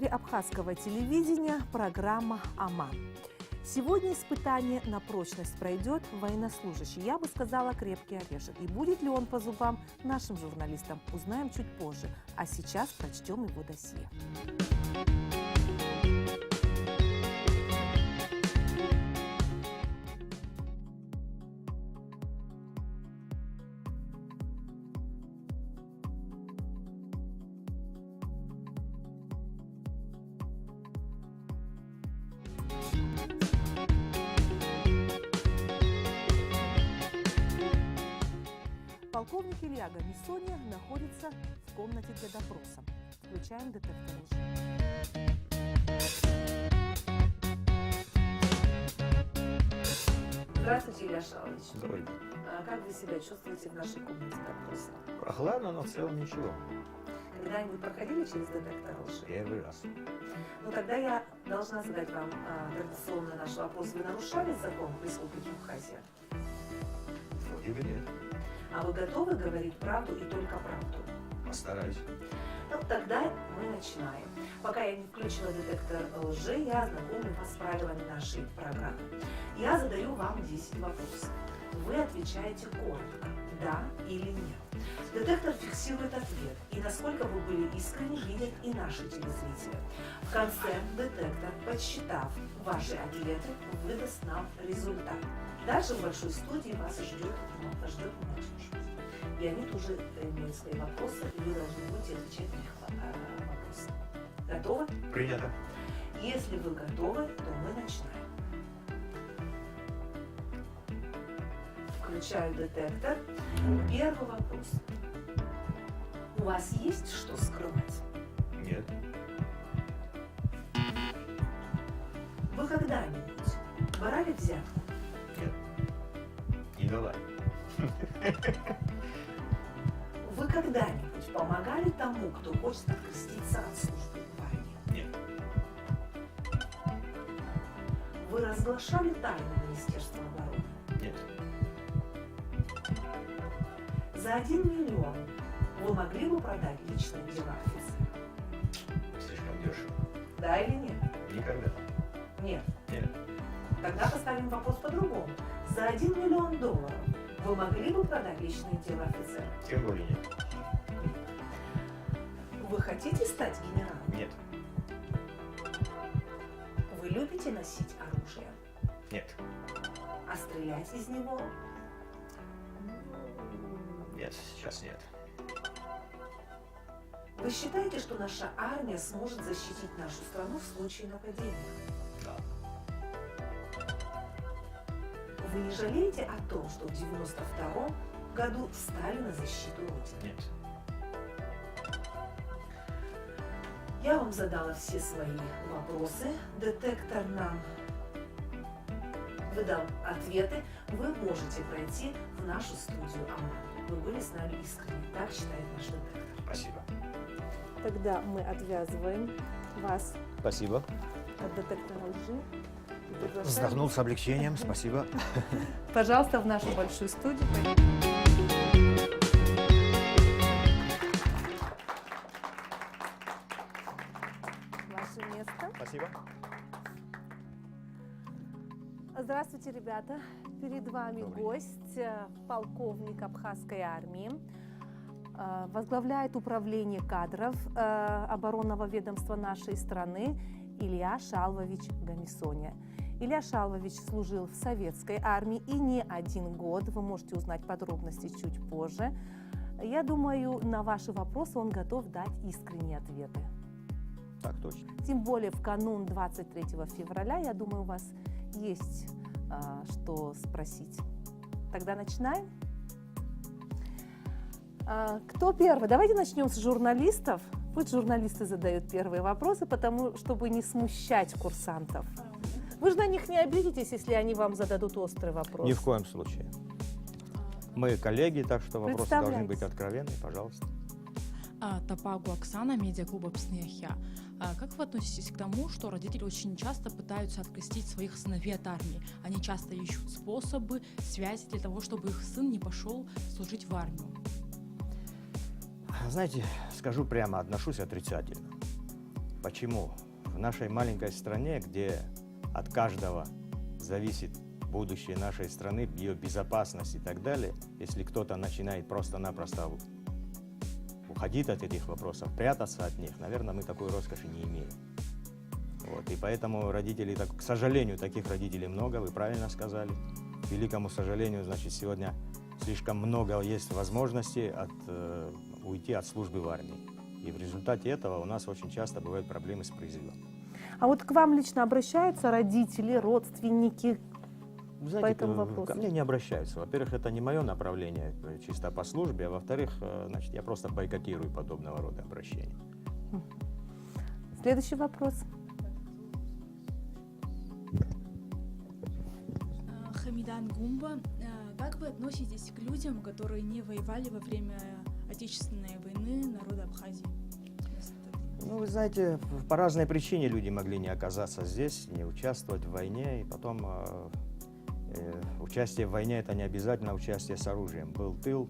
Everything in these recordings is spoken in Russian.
эфире абхазского телевидения программа «Аман». Сегодня испытание на прочность пройдет военнослужащий, я бы сказала, крепкий орешек. И будет ли он по зубам нашим журналистам, узнаем чуть позже. А сейчас прочтем его досье. Полковник Илья Гамисония находится в комнате для допроса. Включаем детектор лжи. Здравствуйте, Илья Шалович. Добрый день. Как вы себя чувствуете в нашей комнате допроса? Прохладно, но в целом ничего. Когда-нибудь проходили через детектор лжи? Первый раз. Ну, тогда я должна задать вам традиционный наш вопрос. Вы нарушали закон в Республике Абхазия? Вроде бы нет. А вы готовы говорить правду и только правду? Постараюсь. Ну, тогда мы начинаем. Пока я не включила детектор лжи, я ознакомлю вас с правилами нашей программы. Я задаю вам 10 вопросов. Вы отвечаете коротко, да или нет. Детектор фиксирует ответ, и насколько вы были искренни, видят и наши телезрители. В конце детектор, подсчитав ваши ответы, выдаст нам результат. Дальше в большой студии вас ждет молодежь. Леонид уже имеет свои вопросы, и вы должны будете отвечать на их вопросы. Готовы? Принято. Если вы готовы, то мы начинаем. Включаю детектор. Первый вопрос. У вас есть что скрывать? Нет. Вы когда-нибудь брали взятку? Нет. Не давай. Вы когда-нибудь помогали тому, кто хочет откреститься от службы в армии? Нет. Вы разглашали тайны Министерства обороны? Нет. За 1 миллион вы могли бы продать личные дела офицера? Слишком дешево. Да или нет? Никогда. Нет. Нет. Тогда поставим вопрос по-другому. За 1 миллион долларов вы могли бы продать личные дела офицера? Тем более нет. Вы хотите стать генералом? Нет. Вы любите носить оружие? Нет. А стрелять из него? Нет, сейчас нет. Вы считаете, что наша армия сможет защитить нашу страну в случае нападения? Да. Вы не жалеете о том, что в 1992 году встали на защиту Родины? Нет. Я вам задала все свои вопросы. Детектор нам выдал ответы. Вы можете пройти в нашу студию «Аман». Вы были с нами искренне. Так считает наш детектор. Спасибо. Тогда мы отвязываем вас Спасибо. от детектора лжи. Вздохнул с облегчением. Спасибо. Пожалуйста, в нашу большую студию. Ваше место. Спасибо. Здравствуйте, ребята. Перед вами гость, полковник Абхазской армии. Возглавляет управление кадров оборонного ведомства нашей страны Илья Шалвович Гамисония. Илья Шалвович служил в советской армии и не 1 год. Вы можете узнать подробности чуть позже. Я думаю, на ваши вопросы он готов дать искренние ответы. Так точно. Тем более в канун 23 февраля, я думаю, у вас есть что спросить. Тогда начинаем. Кто первый? Давайте начнем с журналистов. Пусть журналисты задают первые вопросы, потому чтобы не смущать курсантов. Вы же на них не обидитесь, если они вам зададут острый вопрос. Ни в коем случае. Мы коллеги, так что вопросы должны быть откровенны. Пожалуйста. Топагу Оксана, медиаклуб «Пснехя». Как вы относитесь к тому, что родители очень часто пытаются открестить своих сыновей от армии? Они часто ищут способы, связи для того, чтобы их сын не пошел служить в армию. Знаете, скажу прямо, отношусь отрицательно. Почему? В нашей маленькой стране, где от каждого зависит будущее нашей страны, ее безопасность и так далее, если кто-то начинает просто-напросто уходить от этих вопросов, прятаться от них, наверное, мы такой роскоши не имеем. Вот, и поэтому родители, к сожалению, таких родителей много, вы правильно сказали. К великому сожалению, значит, сегодня слишком много есть возможностей уйти от службы в армии. И в результате этого у нас очень часто бывают проблемы с призывом. А вот к вам лично обращаются родители, родственники? Вы По знаете, этому вопросу? ко мне не обращаются. Во-первых, это не мое направление, чисто по службе, а во-вторых, значит, я просто бойкотирую подобного рода обращения. Следующий вопрос. Хамидан Гумба, как вы относитесь к людям, которые не воевали во время Отечественной войны народа Абхазии? Ну, вы знаете, по разной причине люди могли не оказаться здесь, не участвовать в войне, и потом участие в войне – это не обязательно участие с оружием. Был тыл,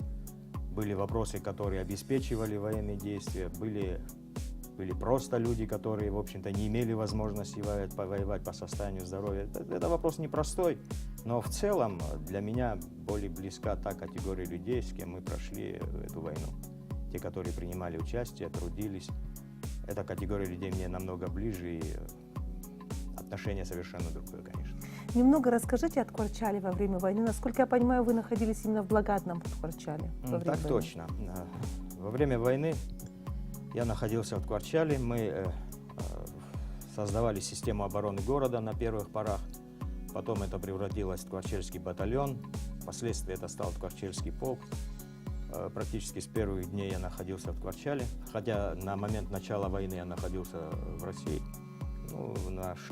были вопросы, которые обеспечивали военные действия, были просто люди, которые, в общем-то, не имели возможности воевать по состоянию здоровья. Это вопрос непростой, но в целом для меня более близка та категория людей, с кем мы прошли эту войну. Те, которые принимали участие, трудились. Эта категория людей мне намного ближе, и отношение совершенно другое, конечно. Немного расскажите о Ткварчале во время войны. Насколько я понимаю, вы находились именно в Благодатном Ткварчале. Так точно. Во время войны я находился в Ткварчале. Мы создавали систему обороны города на первых порах. Потом это превратилось в Ткварчельский батальон. Впоследствии это стал Ткварчельский полк. Практически с первых дней я находился в Ткварчале. Хотя на момент начала войны я находился в России.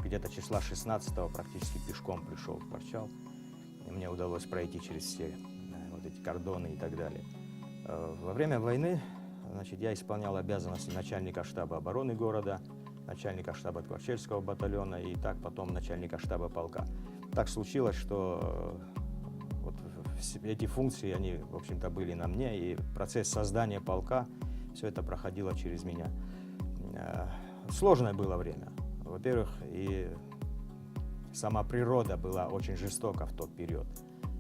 Где-то числа 16-го практически пешком пришел в Ткварчал. И мне удалось пройти через все вот эти кордоны и так далее. Во время войны, значит, я исполнял обязанности начальника штаба обороны города, начальника штаба Ткварчельского батальона и так потом начальника штаба полка. Так случилось, что вот эти функции, они, в общем-то, были на мне, и процесс создания полка, все это проходило через меня. Сложное было время. Во-первых, и сама природа была очень жестока в тот период.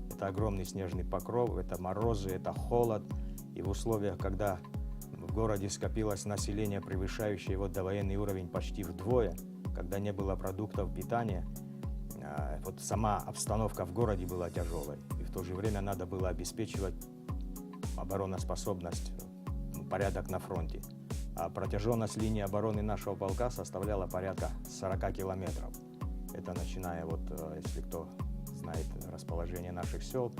Это огромный снежный покров, это морозы, это холод. И в условиях, когда в городе скопилось население, превышающее его довоенный уровень почти вдвое, когда не было продуктов питания, вот сама обстановка в городе была тяжелой. И в то же время надо было обеспечивать обороноспособность, порядок на фронте. А протяженность линии обороны нашего полка составляла порядка 40 километров. Это начиная, вот, если кто знает расположение наших сел,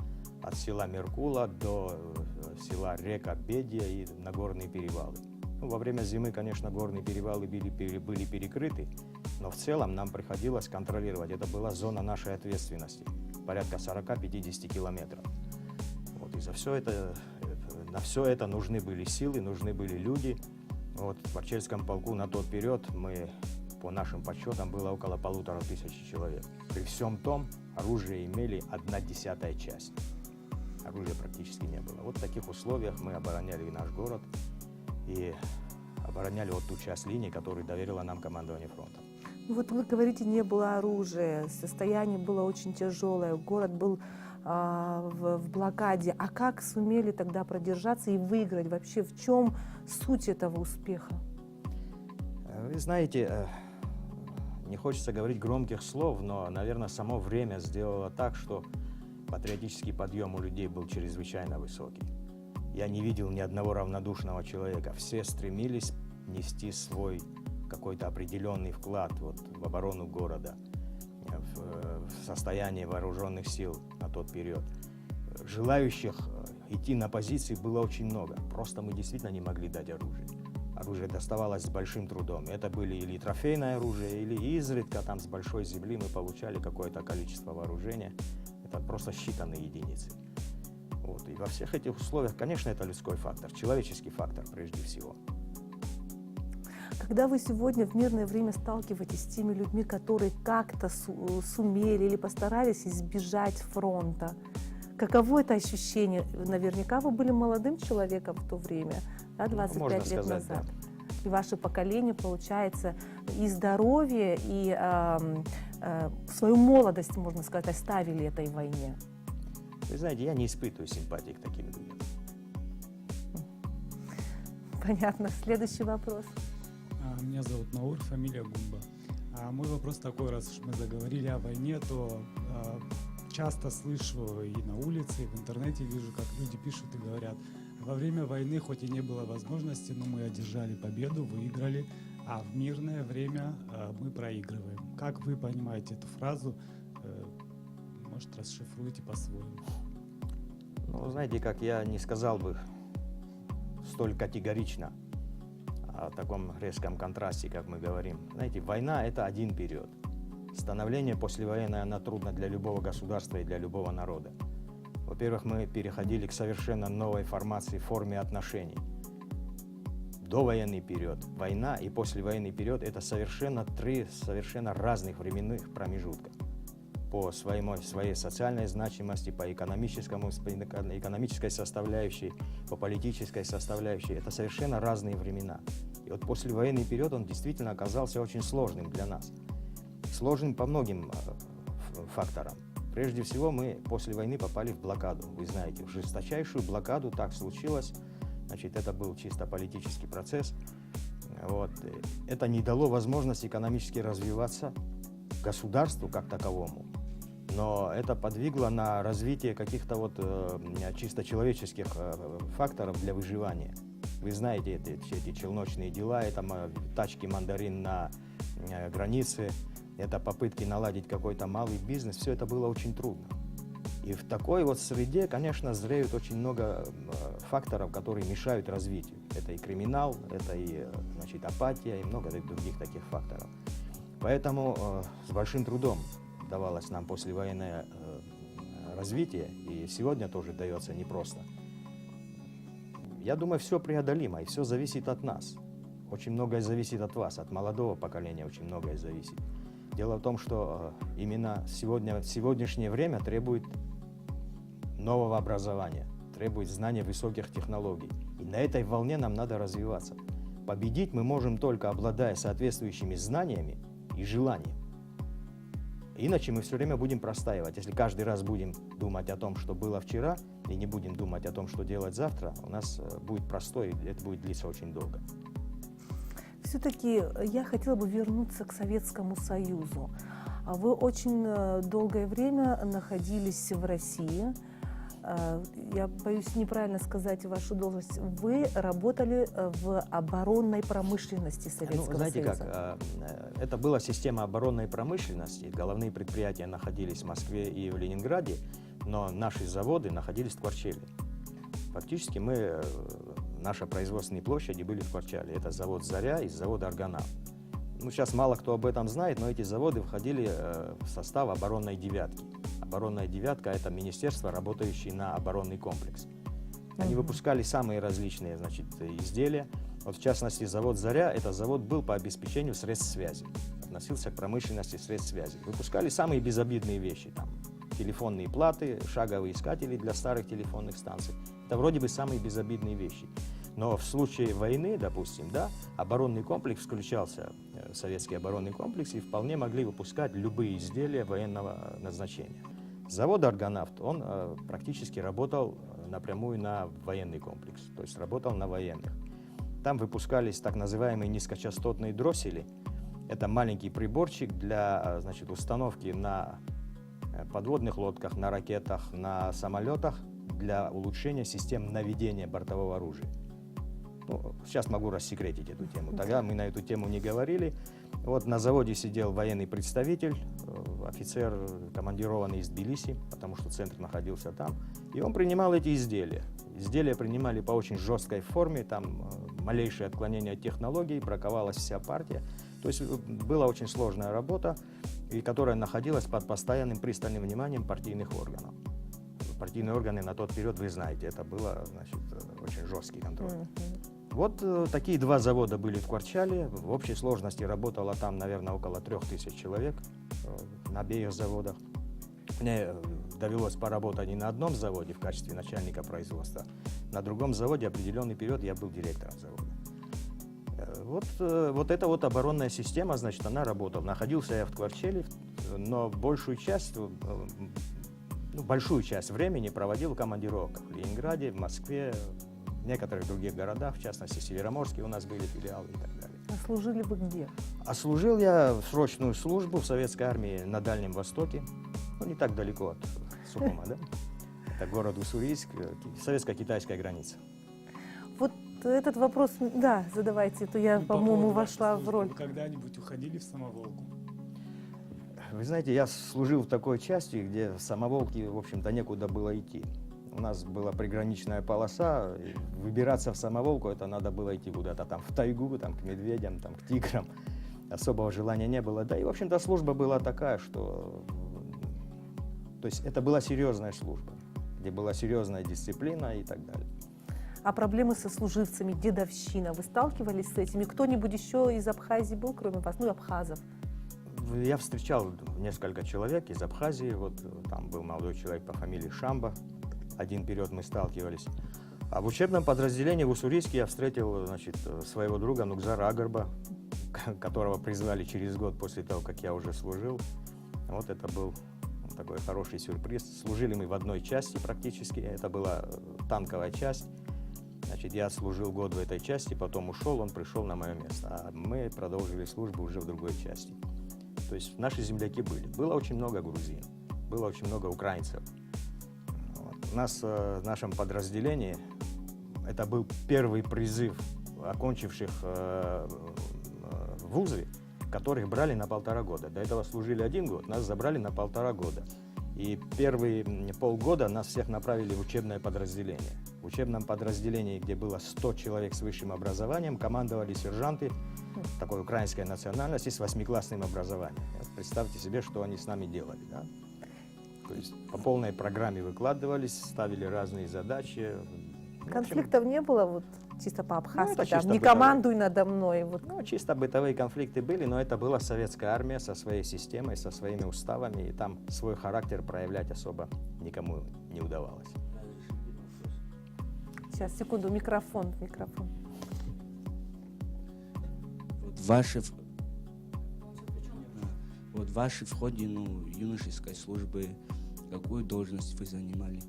от села Меркула до села Река Бедия и Нагорные перевалы. Во время зимы, конечно, горные перевалы были перекрыты, но в целом нам приходилось контролировать. Это была зона нашей ответственности, порядка 40-50 километров. Вот, и на все это нужны были силы, нужны были люди. Вот, в Ткварчельском полку на тот период мы, по нашим подсчетам, было около 1500 человек. При всем том, оружие имели 1/10 часть. Оружия практически не было. Вот в таких условиях мы обороняли наш город и обороняли вот ту часть линии, которую доверило нам командование фронтом. Вот вы говорите, не было оружия, состояние было очень тяжелое, город был в блокаде. А как сумели тогда продержаться и выиграть? Вообще, в чем суть этого успеха? Вы знаете, не хочется говорить громких слов, но, наверное, само время сделало так, что патриотический подъем у людей был чрезвычайно высокий. Я не видел ни одного равнодушного человека. Все стремились нести свой какой-то определенный вклад вот, в оборону города, в состояние вооруженных сил на тот период. Желающих идти на позиции было очень много. Просто мы действительно не могли дать оружие. Оружие доставалось с большим трудом. Это были или трофейное оружие, или изредка там с большой земли мы получали какое-то количество вооружения. Это просто считанные единицы. Вот. И во всех этих условиях, конечно, это людской фактор, человеческий фактор прежде всего. Когда вы сегодня в мирное время сталкиваетесь с теми людьми, которые как-то сумели или постарались избежать фронта, каково это ощущение? Наверняка вы были молодым человеком в то время, да, 25 лет назад. и ваше поколение, получается, и здоровье, и свою молодость, можно сказать, оставили этой войне? Вы знаете, я не испытываю симпатии к таким людям. Понятно. Следующий вопрос. Меня зовут Наур, фамилия Гумба. Мой вопрос такой, раз уж мы заговорили о войне, то часто слышу и на улице, и в интернете вижу, как люди пишут и говорят: во время войны хоть и не было возможности, но мы одержали победу, выиграли, а в мирное время мы проигрываем. Как вы понимаете эту фразу? Может, расшифруете по-своему? Ну, знаете, как я не сказал бы столь категорично о таком резком контрасте, как мы говорим. Знаете, война – это один период. Становление послевоенное, оно трудно для любого государства и для любого народа. Во-первых, мы переходили к совершенно новой формации, форме отношений. Довоенный период, война и послевоенный период – это три совершенно разных временных промежутка. По своей социальной значимости, по экономической составляющей, по политической составляющей. Это совершенно разные времена. И вот послевоенный период, он действительно оказался очень сложным для нас. Сложным по многим факторам. Прежде всего, мы после войны попали в блокаду. Вы знаете, в жесточайшую блокаду. Так случилось. Значит, это был чисто политический процесс. Вот. Это не дало возможности экономически развиваться государству как таковому. Но это подвигло на развитие каких-то чисто человеческих факторов для выживания. Вы знаете эти челночные дела, это тачки мандарин на границе, это попытки наладить какой-то малый бизнес. Все это было очень трудно. И в такой вот среде, конечно, зреют очень много факторов, которые мешают развитию. Это и криминал, это и, значит, апатия, и много других таких факторов. Поэтому с большим трудом давалось нам послевоенное развитие, и сегодня тоже дается непросто. Я думаю, все преодолимо, и все зависит от нас. Очень многое зависит от вас, от молодого поколения очень многое зависит. Дело в том, что именно сегодняшнее время требует нового образования, требует знания высоких технологий. И на этой волне нам надо развиваться. Победить мы можем только обладая соответствующими знаниями и желанием. Иначе мы все время будем простаивать. Если каждый раз будем думать о том, что было вчера, и не будем думать о том, что делать завтра, у нас будет простой, и это будет длиться очень долго. Все-таки я хотела бы вернуться к Советскому Союзу. Вы очень долгое время находились в России. Я боюсь неправильно сказать вашу должность. Вы работали в оборонной промышленности Советского знаете Союза. Как, это была система оборонной промышленности. Головные предприятия находились в Москве и в Ленинграде, но наши заводы находились в Творчеле. Фактически наши производственные площади были в Творчале. Это завод «Заря» и завод «Аргонавт». Сейчас мало кто об этом знает, но эти заводы входили в состав оборонной девятки. Оборонная девятка – это министерство, работающее на оборонный комплекс. Они выпускали самые различные, значит, изделия. Вот в частности, завод «Заря» – это завод был по обеспечению средств связи. Относился к промышленности средств связи. Выпускали самые безобидные вещи. Там, телефонные платы, шаговые искатели для старых телефонных станций. Это вроде бы самые безобидные вещи. Но в случае войны, допустим, да, оборонный комплекс включался, советский оборонный комплекс, и вполне могли выпускать любые изделия военного назначения. Завод «Аргонавт», он практически работал напрямую на военный комплекс, то есть работал на военных. Там выпускались так называемые низкочастотные дроссели. Это маленький приборчик для, значит, установки на подводных лодках, на ракетах, на самолетах для улучшения систем наведения бортового оружия. Сейчас могу рассекретить эту тему. Тогда мы на эту тему не говорили. Вот на заводе сидел военный представитель, офицер, командированный из Тбилиси, потому что центр находился там. И он принимал эти изделия. Изделия принимали по очень жесткой форме, там малейшее отклонение от технологий, браковалась вся партия. То есть была очень сложная работа, и которая находилась под постоянным пристальным вниманием партийных органов. Партийные органы на тот период, вы знаете, это было, значит, очень жесткий контроль. Вот такие два завода были в Творчале. В общей сложности работало там, наверное, около 3000 человек на обеих заводах. Мне довелось поработать не на одном заводе в качестве начальника производства. На другом заводе определенный период я был директором завода. Вот эта вот оборонная система, значит, она работала. Находился я в Тверчеле, но большую часть времени проводил в командировках в Ленинграде, в Москве, в некоторых других городах, в частности, в Североморске у нас были филиалы и так далее. А служили вы где? А служил я в срочную службу в Советской армии на Дальнем Востоке, ну, не так далеко от Сухума, да? Это город Уссурийск, советско-китайская граница. Вот этот вопрос, да, задавайте, то я, Ну, по по-моему, поводу вошла вашей в службы, роль. Вы когда-нибудь уходили в самоволку? Вы знаете, я служил в такой части, где в самоволке, в общем-то, некуда было идти. У нас была приграничная полоса, и выбираться в самоволку, это надо было идти куда-то там в тайгу, там, к медведям, там, к тиграм. Особого желания не было. Да и, в общем-то, служба была такая, что... То есть это была серьезная служба, где была серьезная дисциплина и так далее. А проблемы со служивцами, дедовщина, вы сталкивались с этими? Кто-нибудь еще из Абхазии был, кроме вас? Ну, абхазов. Я встречал несколько человек из Абхазии, вот там был молодой человек по фамилии Шамба, один период мы сталкивались. А в учебном подразделении в Уссурийске я встретил, значит, своего друга Нукзара Агарба, которого призвали через год после того, как я уже служил. Вот это был такой хороший сюрприз. Служили мы в одной части практически, это была танковая часть. Значит, я служил год в этой части, потом ушел, он пришел на мое место, а мы продолжили службу уже в другой части. То есть наши земляки были. Было очень много грузин, было очень много украинцев. Вот. У нас в нашем подразделении это был первый призыв окончивших вузы, которых брали на 1,5 года. До этого служили 1 год, нас забрали на 1,5 года. И первые полгода нас всех направили в учебное подразделение. В учебном подразделении, где было 100 человек с высшим образованием, командовали сержанты такой украинской национальности с 8-классным образованием. Вот представьте себе, что они с нами делали. Да? То есть по полной программе выкладывались, ставили разные задачи. В общем, Конфликтов не было, вот чисто по-абхазски, это там, чисто не бытовые. командуй надо мной. Вот. ну, чисто бытовые конфликты были, но это была советская армия со своей системой, со своими уставами, и там свой характер проявлять особо никому не удавалось. Сейчас, секунду, микрофон. Вот ваши в ходе юношеской службы, какую должность вы занимали?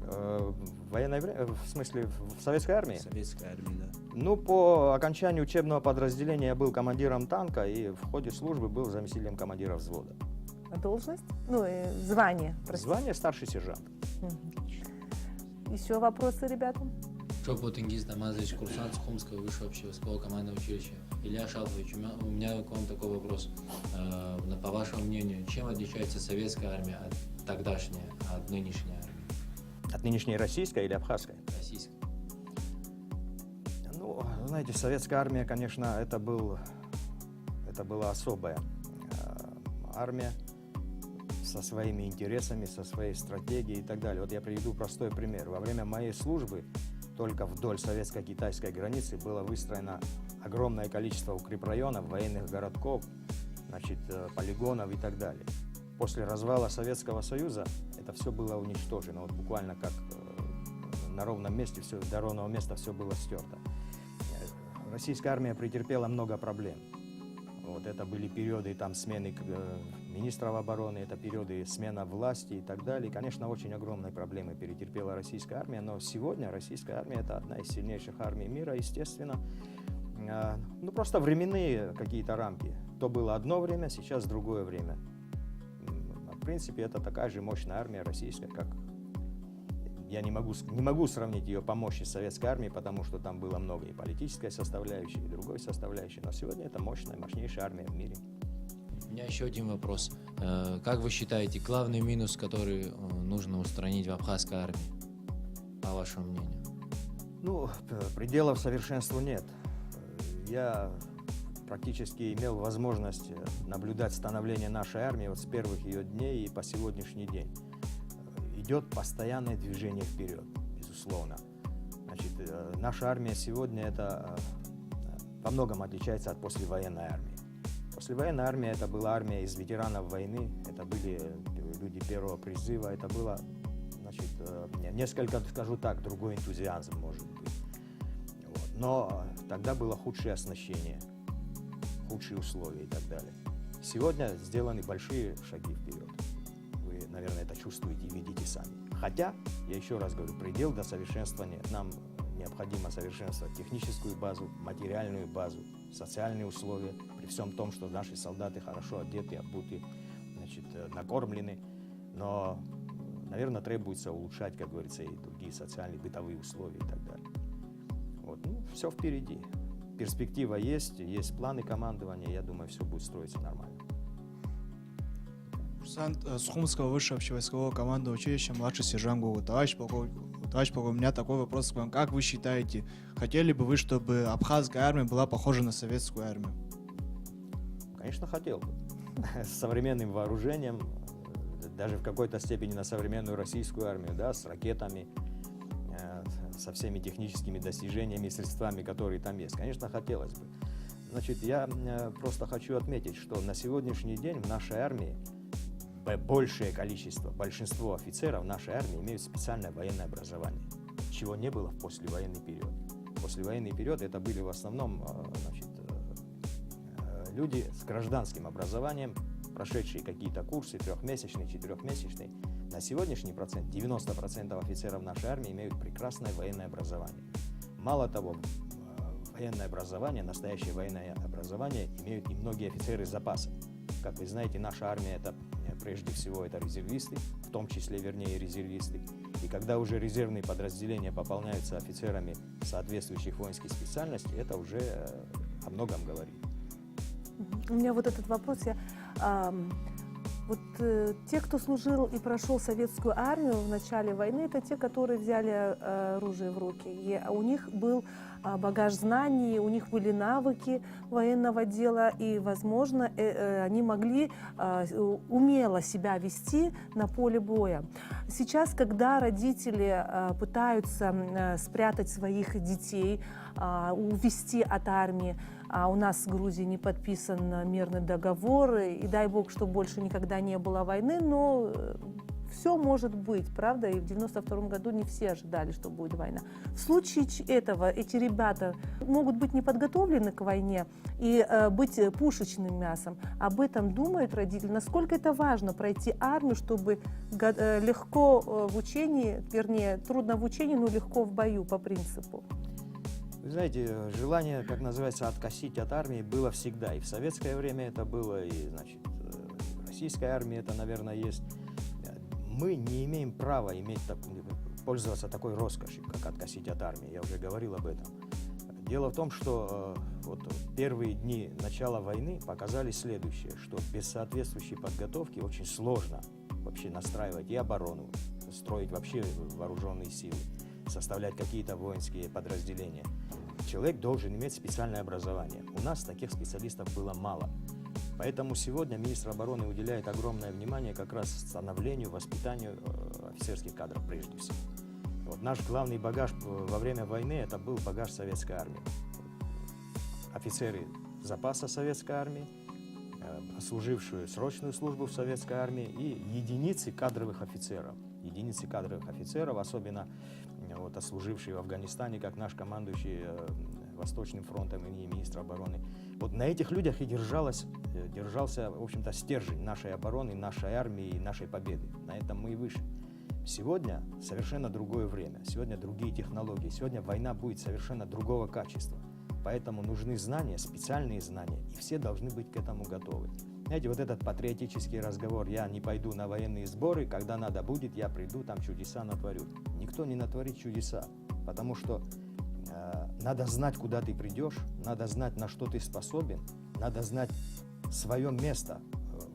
В военное время, в смысле, в советской армии? В советской армии, да. Ну, по окончанию учебного подразделения я был командиром танка и в ходе службы был заместителем командира взвода. А должность? Ну, звание. простите. Звание старший сержант. Мгм. Еще вопросы, ребята? Чопотингиз Дамазович, курсант Сухумского высшего общевойскового командного училища. Илья Шалфович, у меня к вам такой вопрос. По вашему мнению, чем отличается советская армия от тогдашней, от нынешней армии, От нынешней российской или абхазской? российской? Ну, знаете, советская армия, конечно, это была особая армия со своими интересами, со своей стратегией и так далее. Вот я приведу простой пример. Во время моей службы только вдоль советско-китайской границы было выстроено огромное количество укрепрайонов, военных городков, значит, полигонов и так далее. После развала Советского Союза это все было уничтожено, вот буквально как на ровном месте, до ровного места все было стерто. Российская армия претерпела много проблем. Вот это были периоды там, смены министров обороны, это периоды смена власти и так далее. И, конечно, очень огромные проблемы перетерпела российская армия, но сегодня российская армия это одна из сильнейших армий мира, естественно. Ну, просто временные какие-то рамки. То было одно время, сейчас другое время. В принципе, это такая же мощная армия российская, как... Я не могу сравнить ее по мощи с советской армией, потому что там было много и политической составляющей, и другой составляющей. Но сегодня это мощная, мощнейшая армия в мире. У меня еще один вопрос. Как вы считаете, главный минус, который нужно устранить в абхазской армии, по вашему мнению? Ну, пределов совершенству нет. Я практически имел возможность наблюдать становление нашей армии вот с первых ее дней и по сегодняшний день. Идет постоянное движение вперед, безусловно. Значит, наша армия сегодня это во многом отличается от послевоенной армии. Послевоенная армия это была армия из ветеранов войны, это были люди первого призыва, это было, значит, несколько, скажу так, другой энтузиазм, может быть. Вот. Но тогда было худшее оснащение, худшие условия и так далее. Сегодня сделаны большие шаги вперед. Вы, наверное, это чувствуете и видите сами. Хотя, я еще раз говорю, предел до совершенствования. Нам необходимо совершенствовать техническую базу, материальную базу, социальные условия. При всем том, что наши солдаты хорошо одеты, обуты, значит, накормлены. Но, наверное, требуется улучшать, как говорится, и другие социальные, бытовые условия и так далее. Вот, ну, все впереди. Перспектива есть планы командования, я думаю, все будет строиться нормально. Курсант Сухумского высшего общевойскового командного училища, младший сержант Гогу. Товарищ полковник, у меня такой вопрос к вам. Как вы считаете, хотели бы вы, чтобы абхазская армия была похожа на советскую армию? Конечно, хотел бы. С современным вооружением, даже в какой-то степени на современную российскую армию, да, с ракетами, со всеми техническими достижениями и средствами, которые там есть. Конечно, хотелось бы. Значит, я просто хочу отметить, что на сегодняшний день в нашей армии большее количество, большинство офицеров нашей армии имеют специальное военное образование, чего не было в послевоенный период. В послевоенный период это были в основном, значит, люди с гражданским образованием, прошедшие какие-то курсы, 3-месячные, 4-месячные. На сегодняшний процент 90% офицеров нашей армии имеют прекрасное военное образование. Мало того, военное образование, настоящее военное образование имеют немногие офицеры запаса. Как вы знаете, наша армия это прежде всего это резервисты, в том числе, вернее, резервисты. И когда уже резервные подразделения пополняются офицерами соответствующих воинских специальностей, это уже о многом говорит. У меня вот этот вопрос. Те, кто служил и прошел советскую армию в начале войны, это те, которые взяли оружие в руки. И у них был багаж знаний, у них были навыки военного дела, и, возможно, они могли умело себя вести на поле боя. Сейчас, когда родители пытаются спрятать своих детей, увести от армии, а у нас в Грузии не подписан мирный договор, и дай бог, что больше никогда не было войны, но все может быть, правда, и в 92 году не все ожидали, что будет война. В случае этого эти ребята могут быть не подготовлены к войне и быть пушечным мясом. Об этом думают родители. Насколько это важно пройти армию, чтобы легко в учении, вернее, трудно в учении, но легко в бою по принципу. Вы знаете, желание, как называется, откосить от армии было всегда. И в советское время это было, и, значит, в российской армии это, наверное, есть. Мы не имеем права пользоваться такой роскошью, как откосить от армии. Я уже говорил об этом. Дело в том, что вот первые дни начала войны показали следующее, что без соответствующей подготовки очень сложно вообще настраивать и оборону, строить вообще вооруженные силы, составлять какие-то воинские подразделения. Человек должен иметь специальное образование. У нас таких специалистов было мало. Поэтому сегодня министр обороны уделяет огромное внимание как раз становлению, воспитанию офицерских кадров прежде всего. Вот наш главный багаж во время войны это был багаж советской армии. Офицеры запаса советской армии, служившие срочную службу в советской армии и единицы кадровых офицеров. Единицы кадровых офицеров, особенно вот, отслужившие в Афганистане, как наш командующий Восточным фронтом и министр обороны. Вот на этих людях и держался, в общем-то, стержень нашей обороны, нашей армии и нашей победы. На этом мы и вышли. Сегодня совершенно другое время, сегодня другие технологии, сегодня война будет совершенно другого качества. Поэтому нужны знания, специальные знания, и все должны быть к этому готовы. Знаете, вот этот патриотический разговор, я не пойду на военные сборы, когда надо будет, я приду, там чудеса натворю. Никто не натворит чудеса, потому что надо знать, куда ты придешь, надо знать, на что ты способен, надо знать свое место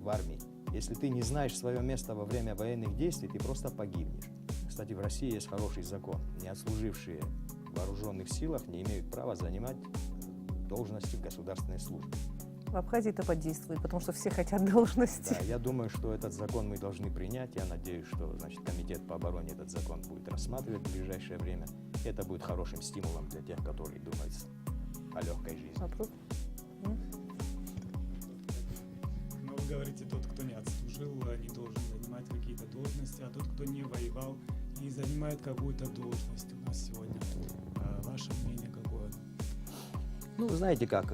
в армии. Если ты не знаешь свое место во время военных действий, ты просто погибнешь. Кстати, в России есть хороший закон. Не отслужившие в вооруженных силах не имеют права занимать должности в государственной службе. В Абхазии это подействует, потому что все хотят должности. Да, я думаю, что этот закон мы должны принять. Я надеюсь, что, значит, комитет по обороне этот закон будет рассматривать в ближайшее время. Это будет хорошим стимулом для тех, которые думают о легкой жизни. Вопрос? Но вы говорите, тот, кто не отслужил, не должен занимать какие-то должности, а тот, кто не воевал, не занимает какую-то должность у нас сегодня. Ваше мнение какое? Ну, вы знаете как,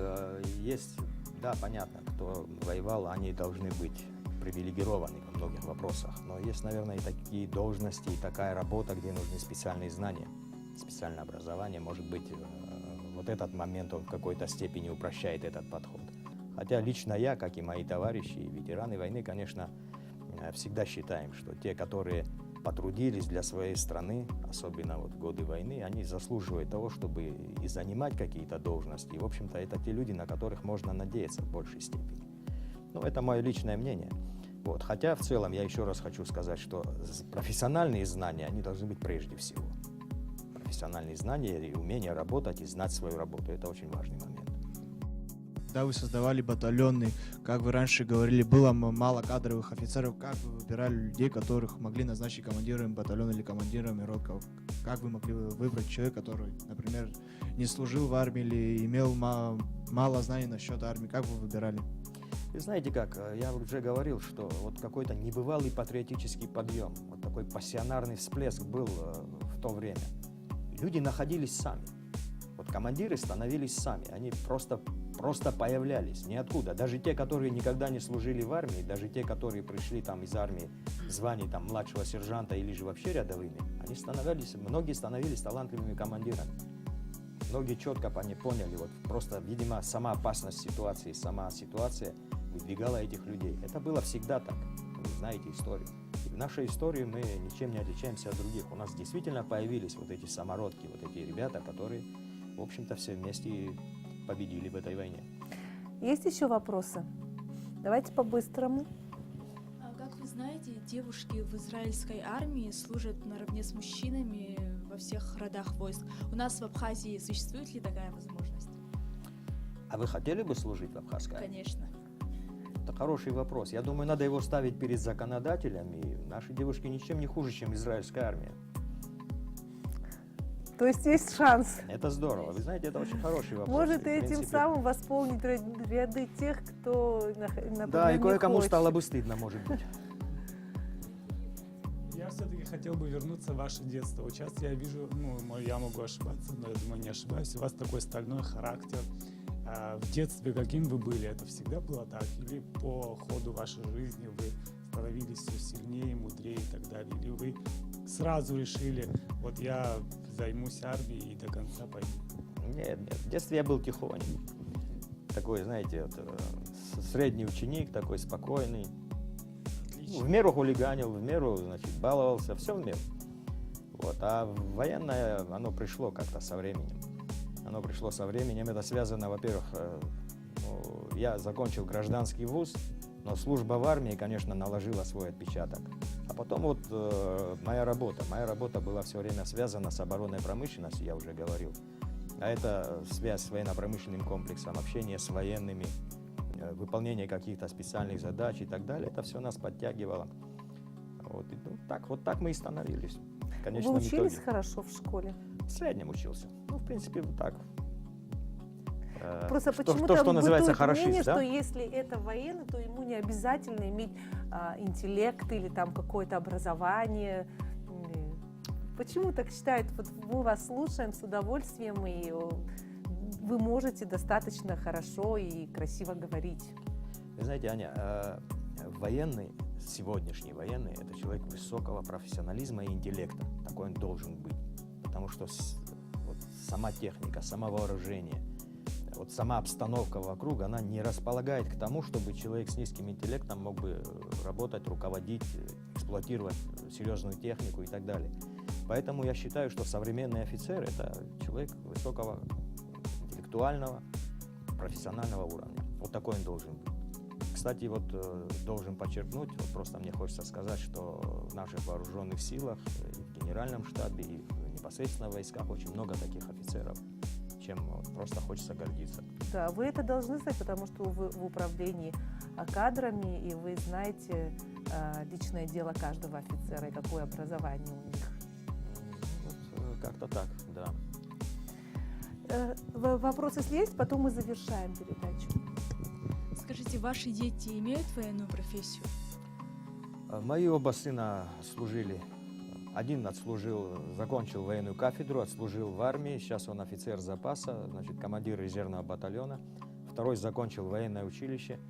есть, да, понятно, кто воевал, они должны быть привилегированы во многих вопросах. Но есть, наверное, и такие должности, и такая работа, где нужны специальные знания, специальное образование. Может быть, вот этот момент, он в какой-то степени упрощает этот подход. Хотя лично я, как и мои товарищи, и ветераны войны, конечно, всегда считаем, что те, которые потрудились для своей страны, особенно вот в годы войны, они заслуживают того, чтобы и занимать какие-то должности. И, в общем-то, это те люди, на которых можно надеяться в большей степени. Ну, это мое личное мнение. Вот. Хотя, в целом, я еще раз хочу сказать, что профессиональные знания, они должны быть прежде всего. Профессиональные знания и умение работать и знать свою работу – это очень важный момент. Когда вы создавали батальоны, как вы раньше говорили, было мало кадровых офицеров, как вы выбирали людей, которых могли назначить командирами батальона или командирами ротов? Как вы могли выбрать человека, который, например, не служил в армии или имел мало знаний насчет армии? Как вы выбирали? И знаете как, я уже говорил, что вот какой-то небывалый патриотический подъем, вот такой пассионарный всплеск был в то время. Люди находились сами. Вот командиры становились сами, они просто появлялись ниоткуда. Даже те, которые никогда не служили в армии, даже те, которые пришли там из армии в звании там младшего сержанта или же вообще рядовыми, многие становились талантливыми командирами. Многие четко они поняли, вот просто, видимо, сама опасность ситуации, сама ситуация выдвигала этих людей. Это было всегда так. Вы знаете историю. И в нашей истории мы ничем не отличаемся от других. У нас действительно появились вот эти самородки, вот эти ребята, которые, в общем-то, все вместе победили в этой войне. Есть еще вопросы? Давайте по-быстрому. Как вы знаете, девушки в израильской армии служат наравне с мужчинами во всех родах войск. У нас в Абхазии существует ли такая возможность? А вы хотели бы служить в Абхазской армии? Конечно. Это хороший вопрос. Я думаю, надо его ставить перед законодателями. Наши девушки ничем не хуже, чем израильская армия. То есть есть шанс. Это здорово. Вы знаете, это очень хороший вопрос. Может, И, в этим принципе, самым восполнить ряды тех, кто, например, да, и не кое-кому хочет. стало бы стыдно, может быть. Я все-таки хотел бы вернуться в ваше детство. Вот сейчас я вижу, я могу ошибаться, но я думаю, не ошибаюсь. У вас такой стальной характер. А в детстве каким вы были? Это всегда было так? Или по ходу вашей жизни вы становились все сильнее, мудрее и так далее? Или вы сразу решили, вот я займусь армией и до конца пойду? Нет, в детстве я был тихоней. Такой, знаете, средний ученик, такой спокойный. В меру хулиганил, в меру, значит, баловался, все в меру. Вот. А военное, оно пришло как-то со временем. Оно пришло со временем. Это связано, во-первых, я закончил гражданский вуз, но служба в армии, конечно, наложила свой отпечаток. А потом вот моя работа была все время связана с оборонной промышленностью, я уже говорил. А это связь с военно-промышленным комплексом, общение с военными, выполнение каких-то специальных задач и так далее. Это все нас подтягивало. Вот, и, вот так мы и становились. Конечно, Вы в учились итоге. хорошо в школе? В среднем учился. Ну, в принципе, вот так. Просто что почему-то называется бытует хорошист, мнение, да? что если это военный, то ему не обязательно иметь интеллект или там какое-то образование. Почему так считают? Вот мы вас слушаем с удовольствием, и вы можете достаточно хорошо и красиво говорить. Вы знаете, Аня, военный, сегодняшний военный, это человек высокого профессионализма и интеллекта. Такой он должен быть. Потому что вот сама техника, само вооружение, вот сама обстановка вокруг, она не располагает к тому, чтобы человек с низким интеллектом мог бы работать, руководить, эксплуатировать серьезную технику и так далее. Поэтому я считаю, что современный офицер – это человек высокого интеллектуального, профессионального уровня. Вот такой он должен быть. Кстати, вот должен подчеркнуть, вот просто мне хочется сказать, что в наших вооруженных силах, и в генеральном штабе, и непосредственно в войсках очень много таких офицеров, чем просто хочется гордиться. Да, вы это должны знать, потому что вы в управлении кадрами, и вы знаете личное дело каждого офицера и какое образование у них. Вот, как-то так, да. Вопросы, если есть, потом мы завершаем передачу. Скажите, ваши дети имеют военную профессию? Мои оба сына служили Один закончил военную кафедру, отслужил в армии, сейчас он офицер запаса, значит, командир резервного батальона. Второй закончил военное училище,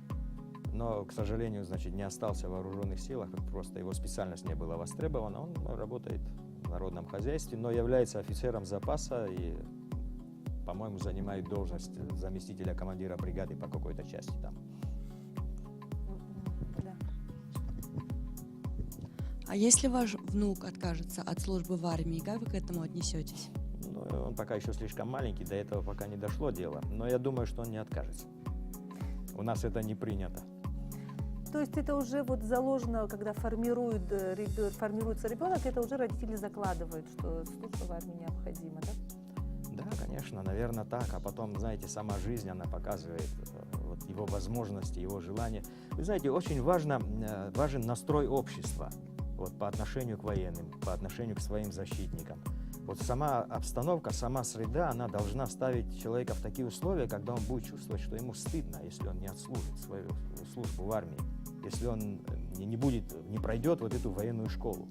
но, к сожалению, значит, не остался в вооруженных силах, просто его специальность не была востребована. Он работает в народном хозяйстве, но является офицером запаса и, по-моему, занимает должность заместителя командира бригады по какой-то части там. Да. А если ваш внук откажется от службы в армии, как вы к этому отнесетесь? Ну, он пока еще слишком маленький, до этого пока не дошло дело, но я думаю, что он не откажется. У нас это не принято. То есть это уже вот заложено, когда формируется ребенок, это уже родители закладывают, что служба в армии необходима, да? Да, конечно, наверное, так. А потом, знаете, сама жизнь, она показывает вот его возможности, его желания. Вы знаете, очень важен настрой общества вот, по отношению к военным, по отношению к своим защитникам. Вот сама обстановка, сама среда, она должна ставить человека в такие условия, когда он будет чувствовать, что ему стыдно, если он не отслужит свою службу в армии, если он не пройдет вот эту военную школу.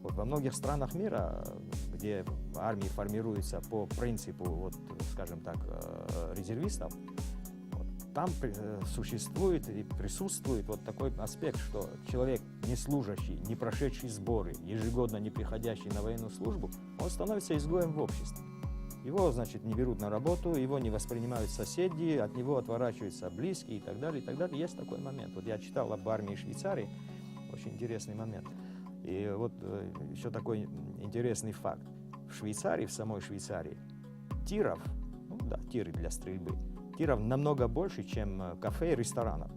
Вот во многих странах мира, где армии формируются по принципу, вот, скажем так, резервистов, вот, там существует и присутствует вот такой аспект, что человек, не служащий, не прошедший сборы, ежегодно не приходящий на военную службу, он становится изгоем в обществе. Его, значит, не берут на работу, его не воспринимают соседи, от него отворачиваются близкие и так далее, и так далее. Есть такой момент. Вот я читал об армии Швейцарии, очень интересный момент. И вот еще такой интересный факт. В Швейцарии, в самой Швейцарии, тиров, тиры для стрельбы, тиров намного больше, чем кафе и ресторанов.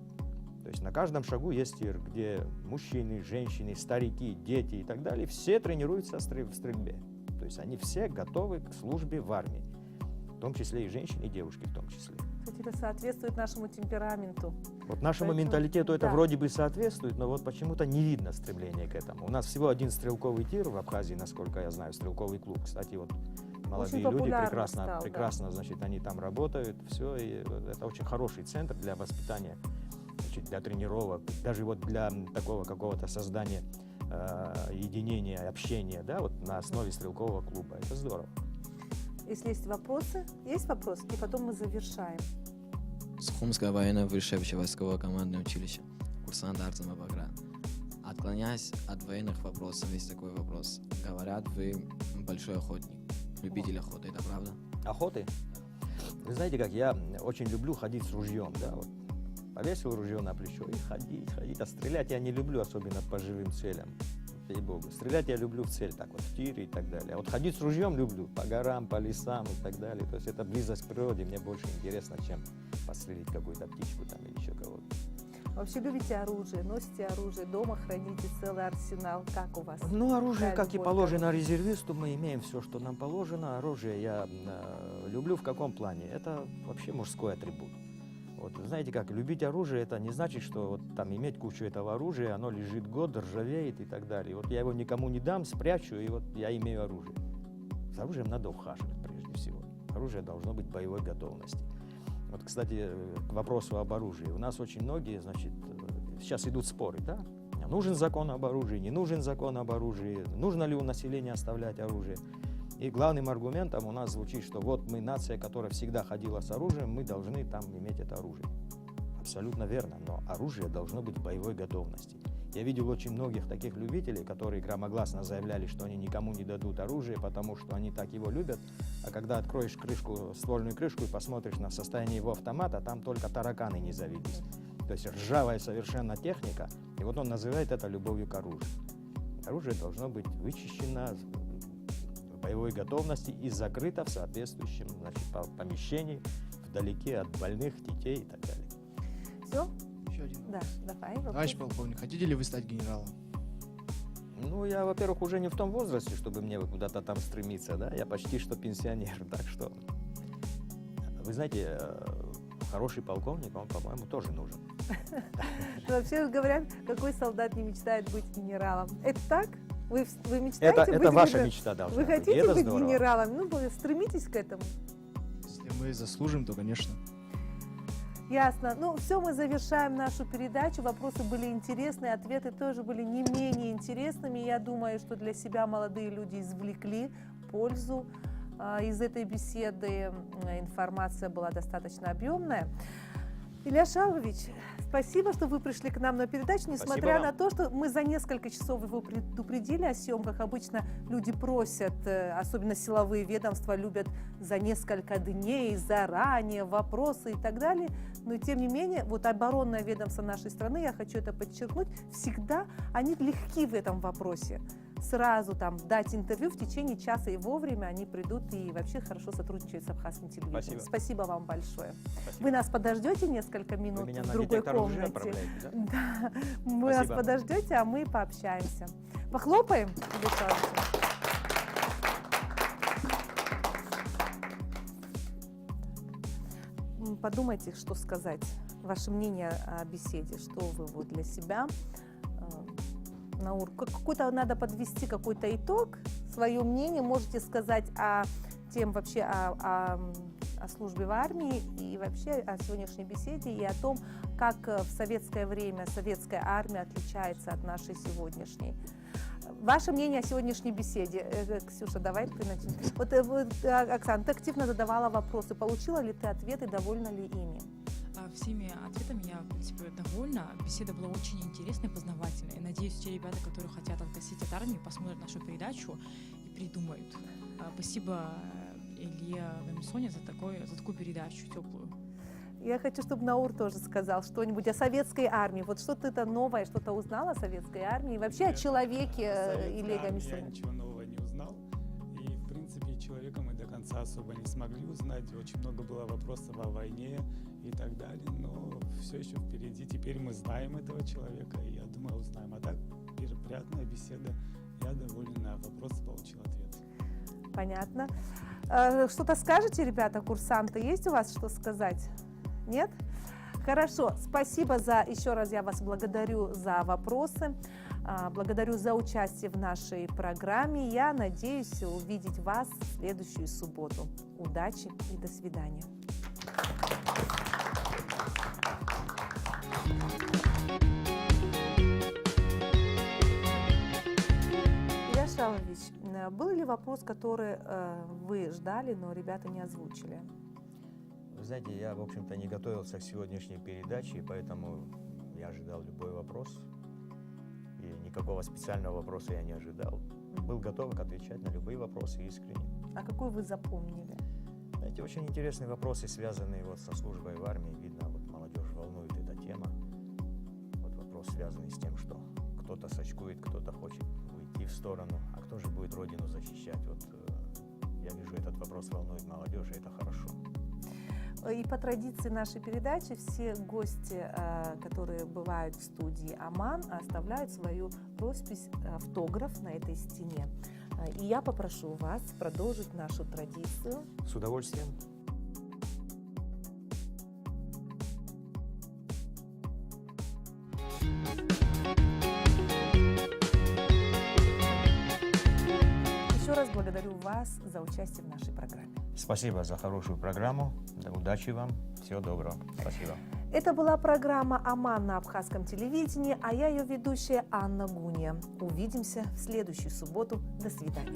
То есть на каждом шагу есть тир, где мужчины, женщины, старики, дети и так далее, все тренируются в стрельбе. То есть они все готовы к службе в армии, в том числе и женщины, и девушки в том числе. Кстати, это соответствует нашему темпераменту. Вот нашему Поэтому, менталитету это да. вроде бы соответствует, но вот почему-то не видно стремления к этому. У нас всего один стрелковый тир в Абхазии, насколько я знаю, стрелковый клуб. Кстати, вот молодые люди популярным стал, прекрасно, значит, они там работают, все, и это очень хороший центр для воспитания, значит, для тренировок, даже вот для такого какого-то создания единения, общения, да, вот на основе стрелкового клуба. Это здорово. Если есть вопросы, и потом мы завершаем. Сухумское военное высшее общевойсковое командное училище. Курсант Арзама Баграт. Отклоняясь от военных вопросов, есть такой вопрос. Говорят, вы большой охотник, любитель охоты, это правда? Охоты? Вы знаете, как я очень люблю ходить с ружьем, да, вот. Повесил ружье на плечо и ходить. А стрелять я не люблю, особенно по живым целям. Ей-богу. Стрелять я люблю в цель, так вот, в тире и так далее. А вот ходить с ружьем люблю, по горам, по лесам и так далее. То есть это близость к природе мне больше интересно, чем пострелить какую-то птичку там или еще кого-то. Вообще любите оружие, носите оружие, дома храните целый арсенал. Как у вас? Ну, оружие, Какая как и любовь к положено оружию? резервисту, мы имеем все, что нам положено. Оружие я люблю в каком плане? Это вообще мужской атрибут. Вот, знаете как, любить оружие, это не значит, что вот там иметь кучу этого оружия, оно лежит год, ржавеет и так далее. Вот я его никому не дам, спрячу, и вот я имею оружие. С оружием надо ухаживать прежде всего. Оружие должно быть боевой готовности. Вот, кстати, к вопросу об оружии. У нас очень многие, значит, сейчас идут споры, да? Нужен закон об оружии, не нужен закон об оружии, нужно ли у населения оставлять оружие. И главным аргументом у нас звучит, что вот мы нация, которая всегда ходила с оружием, мы должны там иметь это оружие. Абсолютно верно, но оружие должно быть в боевой готовности. Я видел очень многих таких любителей, которые громогласно заявляли, что они никому не дадут оружие, потому что они так его любят. А когда откроешь крышку, ствольную крышку и посмотришь на состояние его автомата, там только тараканы не завелись. То есть ржавая совершенно техника, и вот он называет это любовью к оружию. Оружие должно быть вычищено, боевой готовности и закрыто в соответствующем, значит, помещении, вдалеке от больных, детей и так далее. Все? Еще один. Да, давай. вопрос. Товарищ полковник, хотите ли вы стать генералом? Ну, я, во-первых, уже не в том возрасте, чтобы мне куда-то там стремиться, да, я почти что пенсионер, так что, вы знаете, хороший полковник, он, по-моему, тоже нужен. Ну, вообще говорят, какой солдат не мечтает быть генералом. Это так? Вы мечтаете быть Это ваша генералом? мечта должна Вы быть, и хотите это быть здорово. генералом? Ну, вы стремитесь к этому. Если мы заслужим, то, конечно. Ясно. Ну, все, мы завершаем нашу передачу. Вопросы были интересные, ответы тоже были не менее интересными. Я думаю, что для себя молодые люди извлекли пользу из этой беседы. Информация была достаточно объемная. Илья Шалвович, спасибо, что вы пришли к нам на передачу, несмотря на то, что мы за несколько часов его предупредили о съемках. Обычно люди просят, особенно силовые ведомства, любят за несколько дней, заранее, вопросы и так далее. Но тем не менее, вот оборонное ведомство нашей страны, я хочу это подчеркнуть, всегда они легки в этом вопросе. Сразу там дать интервью в течение часа и вовремя они придут и вообще хорошо сотрудничают с Абхазским телевидением. Спасибо вам большое. Спасибо. Вы нас подождете несколько минут Вы меня в на другой детектор лжи комнате? отправляете, да? Да, вы нас Спасибо. подождете, а мы пообщаемся. Похлопаем, Илья Шалвович? Подумайте, что сказать, ваше мнение о беседе, что вы вот для себя, Наур, какой-то надо подвести какой-то итог, свое мнение можете сказать о тем вообще о службе в армии и вообще о сегодняшней беседе и о том, как в советское время советская армия отличается от нашей сегодняшней. Ваше мнение о сегодняшней беседе. Ксюша, давай ты начнем. Вот, Оксана, ты активно задавала вопросы. Получила ли ты ответы, довольна ли ими? Всеми ответами я, в принципе, довольна. Беседа была очень интересной, познавательной. Надеюсь, те ребята, которые хотят откосить от армии, посмотрят нашу передачу и придумают. Спасибо Илье Вамисоне за такую передачу теплую. Я хочу, чтобы Наур тоже сказал что-нибудь о советской армии. Вот что-то это новое, что-то узнала о советской армии и вообще о человеке Илье Я Вамисоне. ничего нового не узнал. И, в принципе, человека мы до конца особо не смогли узнать. Очень много было вопросов о войне и так далее. Но все еще впереди. Теперь мы знаем этого человека. И я думаю, узнаем. А так, приятная беседа. Я доволен. На вопросы получил ответ. Понятно. Что-то скажете, ребята, курсанты? Есть у вас что сказать? Нет? Хорошо. Спасибо еще раз я вас благодарю за вопросы. Благодарю за участие в нашей программе. Я надеюсь увидеть вас в следующую субботу. Удачи и до свидания. Илья Шалвович, был ли вопрос, который вы ждали, но ребята не озвучили? Вы знаете, я, в общем-то, не готовился к сегодняшней передаче, поэтому я ожидал любой вопрос. И никакого специального вопроса я не ожидал. Был готов отвечать на любые вопросы искренне. А какой вы запомнили? Знаете, очень интересные вопросы, связанные вот со службой в армии. Видно, вот молодежь волнует эта тема. Вот вопрос, связанный с тем, что кто-то сочкует, кто-то хочет уйти в сторону, а кто же будет родину защищать? Вот я вижу, этот вопрос волнует молодежь, и это хорошо. И по традиции нашей передачи все гости, которые бывают в студии АМАН, оставляют свою роспись, автограф на этой стене. И я попрошу вас продолжить нашу традицию. С удовольствием. Еще раз благодарю вас за участие в нашей программе. Спасибо за хорошую программу. Удачи вам. Всего доброго. Спасибо. Это была программа «АМАН» на Абхазском телевидении, а я ее ведущая Анна Гуния. Увидимся в следующую субботу. До свидания.